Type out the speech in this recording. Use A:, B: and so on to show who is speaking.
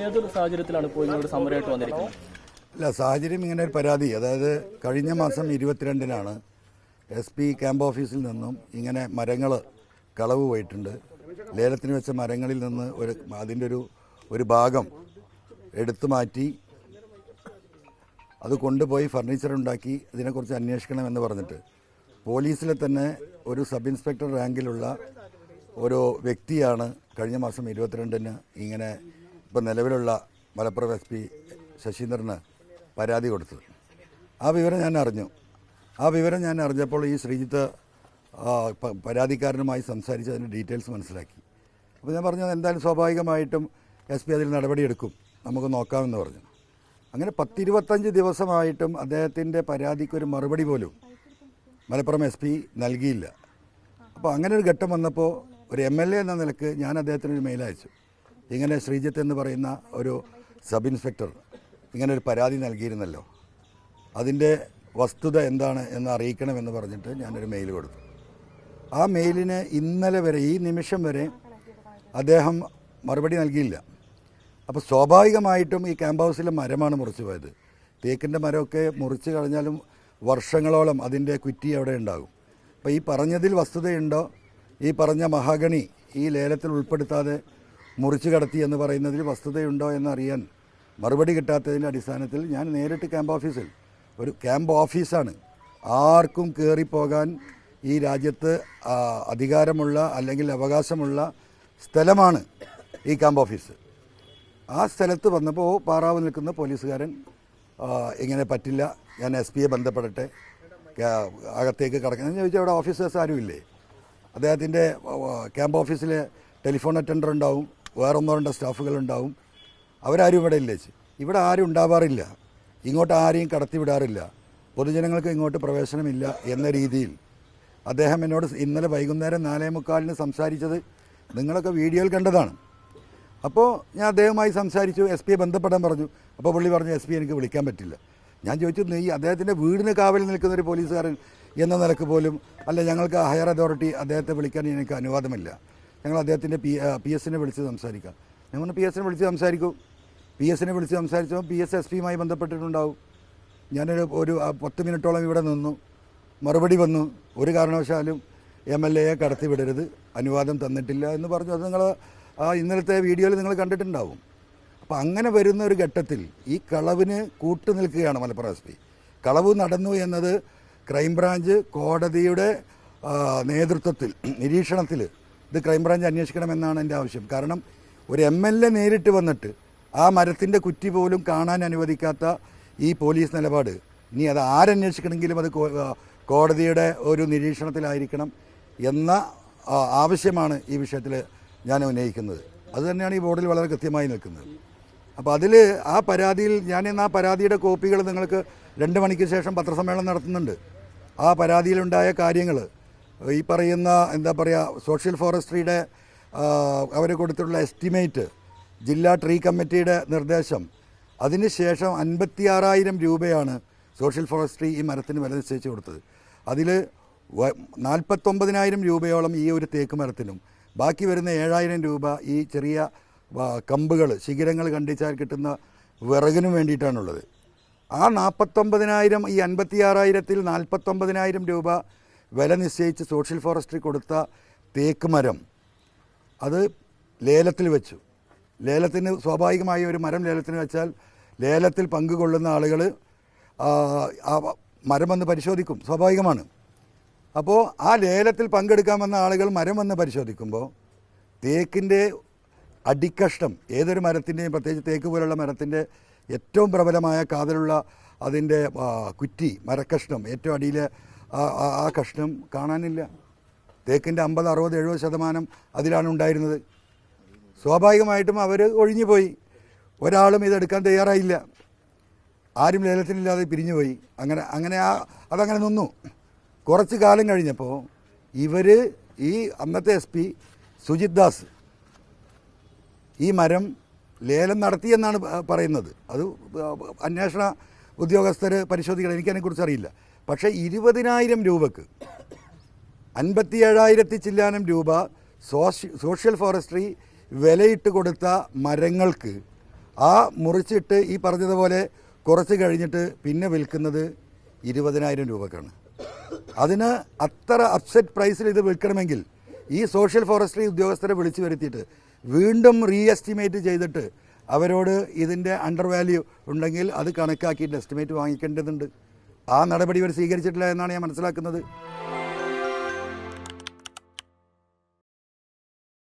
A: ഏതൊരു സാഹചര്യത്തിലാണ് ഇപ്പോൾ ഇങ്ങോട്ട് സമരമായിട്ട് വന്നിരിക്കുന്നത്?
B: ഇല്ല, സാഹചര്യം ഇങ്ങനെ ഒരു പരാതി, അതായത് കഴിഞ്ഞ മാസം 22-നാണ് SP ക്യാമ്പ് ഓഫീസിൽ നിന്നും ഇങ്ങനെ മരങ്ങൾ കളവ് പോയിട്ടുണ്ട്. ലേലത്തിന് വെച്ച മരങ്ങളിൽ നിന്ന് അതിൻ്റെ ഒരു ഭാഗം എടുത്തു മാറ്റി അത് കൊണ്ടുപോയി ഫർണിച്ചർ ഉണ്ടാക്കി ഇതിനെക്കുറിച്ച് അന്വേഷിക്കണമെന്ന് പറഞ്ഞിട്ട് പോലീസിലെ തന്നെ ഒരു സബ് ഇൻസ്പെക്ടർ റാങ്കിലുള്ള ഒരു വ്യക്തിയാണ് കഴിഞ്ഞ മാസം 22-ന് ഇങ്ങനെ ഇപ്പം നിലവിലുള്ള മലപ്പുറം SP ശശീന്ദ്രന് പരാതി കൊടുത്തത്. ആ വിവരം ഞാൻ അറിഞ്ഞപ്പോൾ ഈ ശ്രീജിത്ത് പരാതിക്കാരനുമായി സംസാരിച്ച് അതിൻ്റെ ഡീറ്റെയിൽസ് മനസ്സിലാക്കി. അപ്പോൾ ഞാൻ പറഞ്ഞു എന്തായാലും സ്വാഭാവികമായിട്ടും SP അതിൽ നടപടിയെടുക്കും, നമുക്ക് നോക്കാമെന്ന് പറഞ്ഞു. അങ്ങനെ 10-25 ദിവസമായിട്ടും അദ്ദേഹത്തിൻ്റെ പരാതിക്കൊരു മറുപടി പോലും മലപ്പുറം SP നൽകിയില്ല. അപ്പോൾ അങ്ങനെ ഒരു ഘട്ടം വന്നപ്പോൾ ഒരു MLA എന്ന നിലക്ക് ഞാൻ അദ്ദേഹത്തിനൊരു മെയിൽ അയച്ചു. ഇങ്ങനെ ശ്രീജിത്ത് എന്ന് പറയുന്ന ഒരു സബ് ഇൻസ്പെക്ടർ ഇങ്ങനെ ഒരു പരാതി നൽകിയിരുന്നല്ലോ, അതിൻ്റെ വസ്തുത എന്താണ് എന്ന് അറിയിക്കണമെന്ന് പറഞ്ഞിട്ട് ഞാനൊരു മെയിൽ കൊടുത്തു. ആ മെയിലിന് ഇന്നലെ വരെ, ഈ നിമിഷം വരെ അദ്ദേഹം മറുപടി നൽകിയില്ല. അപ്പോൾ സ്വാഭാവികമായിട്ടും ഈ ക്യാമ്പ് ഹൗസിലെ മരമാണ് മുറിച്ചു പോയത്. തേക്കിൻ്റെ മരമൊക്കെ മുറിച്ച് കളഞ്ഞാലും വർഷങ്ങളോളം അതിൻ്റെ കുറ്റി അവിടെ ഉണ്ടാകും. അപ്പോൾ ഈ പറഞ്ഞതിൽ വസ്തുതയുണ്ടോ, ഈ പറഞ്ഞ മഹാഗണി ഈ ലേലത്തിൽ ഉൾപ്പെടുത്താതെ മുറിച്ചു കടത്തി എന്ന് പറയുന്നതിൽ വസ്തുതയുണ്ടോ എന്നറിയാൻ മറുപടി കിട്ടാത്തതിൻ്റെ അടിസ്ഥാനത്തിൽ ഞാൻ നേരിട്ട് ക്യാമ്പ് ഓഫീസിൽ, ഒരു ക്യാമ്പ് ഓഫീസാണ്, ആർക്കും കയറിപ്പോകാൻ ഈ രാജ്യത്ത് അധികാരമുള്ള അല്ലെങ്കിൽ അവകാശമുള്ള സ്ഥലമാണ് ഈ ക്യാമ്പ് ഓഫീസ്. ആ സ്ഥലത്ത് വന്നപ്പോൾ പാറാവ് നിൽക്കുന്ന പോലീസുകാരൻ ഇങ്ങനെ പറ്റില്ല, ഞാൻ SP ബന്ധപ്പെടട്ടെ, അകത്തേക്ക് കടക്കണം ചോദിച്ചാൽ അവിടെ ഓഫീസേഴ്സ് ആരുമില്ലേ? അദ്ദേഹത്തിൻ്റെ ക്യാമ്പ് ഓഫീസിലെ ടെലിഫോൺ അറ്റൻഡർ ഉണ്ടാവും, വേറെ 1-2 സ്റ്റാഫുകളുണ്ടാവും, അവരാരും ഇവിടെ ഇല്ലേ? ഇവിടെ ആരും ഉണ്ടാവാറില്ല, ഇങ്ങോട്ട് ആരെയും കടത്തിവിടാറില്ല, പൊതുജനങ്ങൾക്ക് ഇങ്ങോട്ട് പ്രവേശനമില്ല എന്ന രീതിയിൽ അദ്ദേഹം എന്നോട് ഇന്നലെ വൈകുന്നേരം 4:45 സംസാരിച്ചത് നിങ്ങളൊക്കെ വീഡിയോയിൽ കണ്ടതാണ്. അപ്പോൾ ഞാൻ അദ്ദേഹവുമായി സംസാരിച്ചു, SP ബന്ധപ്പെടാൻ പറഞ്ഞു. അപ്പോൾ പുള്ളി പറഞ്ഞു SP എനിക്ക് വിളിക്കാൻ പറ്റില്ല. ഞാൻ ചോദിച്ചു, നീ അദ്ദേഹത്തിൻ്റെ വീടിന് കാവൽ നിൽക്കുന്ന ഒരു പോലീസുകാരൻ എന്ന നിലക്ക് പോലും അല്ല, ഞങ്ങൾക്ക് ഹയർ അതോറിറ്റി അദ്ദേഹത്തെ വിളിക്കാൻ എനിക്ക് അനുവാദമില്ല, ഞങ്ങൾ അദ്ദേഹത്തിൻ്റെ PS-നെ വിളിച്ച് സംസാരിക്കാം. ഞാൻ പറഞ്ഞു PS-നെ വിളിച്ച് സംസാരിക്കൂ. PS-നെ വിളിച്ച് സംസാരിച്ചപ്പോൾ PS SP-യുമായി ബന്ധപ്പെട്ടിട്ടുണ്ടാവും. ഞാനൊരു 10 മിനിറ്റോളം ഇവിടെ നിന്നു, മറുപടി വന്നു, ഒരു കാരണവശാലും MLA-യെ കടത്തിവിടരുത്, അനുവാദം തന്നിട്ടില്ല എന്ന് പറഞ്ഞു. അത് നിങ്ങൾ ഇന്നലത്തെ വീഡിയോയിൽ നിങ്ങൾ കണ്ടിട്ടുണ്ടാവും. അപ്പോൾ അങ്ങനെ വരുന്ന ഒരു ഘട്ടത്തിൽ ഈ കളവിന് കൂട്ടുനിൽക്കുകയാണ് മലപ്പുറം SP. കളവ് നടന്നു എന്നത് ക്രൈംബ്രാഞ്ച് കോടതിയുടെ നേതൃത്വത്തിൽ, നിരീക്ഷണത്തിൽ ഇത് ക്രൈംബ്രാഞ്ച് അന്വേഷിക്കണമെന്നാണ് എൻ്റെ ആവശ്യം. കാരണം ഒരു MLA നേരിട്ട് വന്നിട്ട് ആ മരത്തിൻ്റെ കുറ്റി പോലും കാണാൻ അനുവദിക്കാത്ത ഈ പോലീസ് നിലപാട്, ഇനി അത് ആരന്വേഷിക്കണമെങ്കിലും അത് കോടതിയുടെ ഒരു നിരീക്ഷണത്തിലായിരിക്കണം എന്ന ആവശ്യമാണ് ഈ വിഷയത്തിൽ ഞാൻ ഉന്നയിക്കുന്നത്. അതുതന്നെയാണ് ഈ ബോർഡിൽ വളരെ കൃത്യമായി നിൽക്കുന്നത്. അപ്പോൾ അതിൽ ആ പരാതിയിൽ ഞാനിന്ന് ആ പരാതിയുടെ കോപ്പികൾ നിങ്ങൾക്ക് 2 മണിക്ക് ശേഷം പത്രസമ്മേളനം നടത്തുന്നുണ്ട്. ആ പരാതിയിലുണ്ടായ കാര്യങ്ങൾ, ഈ പറയുന്ന എന്താ പറയുക, സോഷ്യൽ ഫോറസ്ട്രിയുടെ അവർ കൊടുത്തിട്ടുള്ള എസ്റ്റിമേറ്റ്, ജില്ലാ ട്രീ കമ്മിറ്റിയുടെ നിർദ്ദേശം, അതിനുശേഷം 56,000 രൂപയാണ് സോഷ്യൽ ഫോറസ്ട്രി ഈ മരത്തിന് വില നിശ്ചയിച്ച് കൊടുത്തത്. അതിൽ 49,000 രൂപയോളം ഈ ഒരു തേക്ക് മരത്തിനും, ബാക്കി വരുന്ന 7,000 രൂപ ഈ ചെറിയ കമ്പുകൾ, ശിഖരങ്ങൾ കണ്ടിച്ചാൽ കിട്ടുന്ന വിറകിനും വേണ്ടിയിട്ടാണുള്ളത്. ആ 49,000, ഈ 56,000-ൽ 49,000 രൂപ വില നിശ്ചയിച്ച് സോഷ്യൽ ഫോറസ്ട്രി കൊടുത്ത തേക്ക് മരം അത് ലേലത്തിൽ വെച്ചു. ലേലത്തിന് സ്വാഭാവികമായി ഒരു മരം ലേലത്തിന് വെച്ചാൽ ലേലത്തിൽ പങ്കുകൊള്ളുന്ന ആളുകൾ ആ മരം വന്ന് പരിശോധിക്കും, സ്വാഭാവികമാണ്. അപ്പോൾ ആ ലേലത്തിൽ പങ്കെടുക്കാൻ വന്ന ആളുകൾ മരം വന്ന് പരിശോധിക്കുമ്പോൾ തേക്കിൻ്റെ അടിക്കഷ്ണം, ഏതൊരു മരത്തിൻ്റെയും പ്രത്യേകിച്ച് തേക്ക് പോലുള്ള മരത്തിൻ്റെ ഏറ്റവും പ്രബലമായ കാതലുള്ള അതിൻ്റെ കുറ്റി, മരക്കഷ്ണം, ഏറ്റവും അടിയിലെ ആ കഷ്ണം കാണാനില്ല. തേക്കിൻ്റെ 50, 60, 70% അതിലാണ് ഉണ്ടായിരുന്നത്. സ്വാഭാവികമായിട്ടും അവർ ഒഴിഞ്ഞുപോയി, ഒരാളും ഇതെടുക്കാൻ തയ്യാറായില്ല, ആരും ലേലത്തിനില്ലാതെ പിരിഞ്ഞുപോയി. അങ്ങനെ അതങ്ങനെ നിന്നു. കുറച്ച് കാലം കഴിഞ്ഞപ്പോൾ ഇവർ, ഈ അന്നത്തെ SP സുജിത് ദാസ് ഈ മരം ലേലം നടത്തിയെന്നാണ് പറയുന്നത്. അത് അന്വേഷണ ഉദ്യോഗസ്ഥർ പരിശോധിക്കണം, എനിക്കതിനെക്കുറിച്ച് അറിയില്ല. പക്ഷേ 20,000 രൂപക്ക് 57,000 ചില്ലാനം രൂപ സോഷ്യൽ ഫോറസ്ട്രി വിലയിട്ട് കൊടുത്ത മരങ്ങൾക്ക് ആ മുറിച്ചിട്ട് ഈ പറഞ്ഞതുപോലെ കുറച്ച് കഴിഞ്ഞിട്ട് പിന്നെ വിൽക്കുന്നത് 20,000 രൂപക്കാണ്. അതിന് അത്ര അപ്സെറ്റ് പ്രൈസിൽ ഇത് വിൽക്കണമെങ്കിൽ ഈ സോഷ്യൽ ഫോറസ്ട്രി ഉദ്യോഗസ്ഥരെ വിളിച്ചു വരുത്തിയിട്ട് വീണ്ടും എസ്റ്റിമേറ്റ് ചെയ്തിട്ട് അവരോട് ഇതിൻ്റെ അണ്ടർ വാല്യൂ ഉണ്ടെങ്കിൽ അത് കണക്കാക്കിയിട്ട് എസ്റ്റിമേറ്റ് വാങ്ങിക്കേണ്ടതുണ്ട്. ആ നടപടി ഇവർ സ്വീകരിച്ചിട്ടില്ല എന്നാണ് ഞാൻ മനസ്സിലാക്കുന്നത്.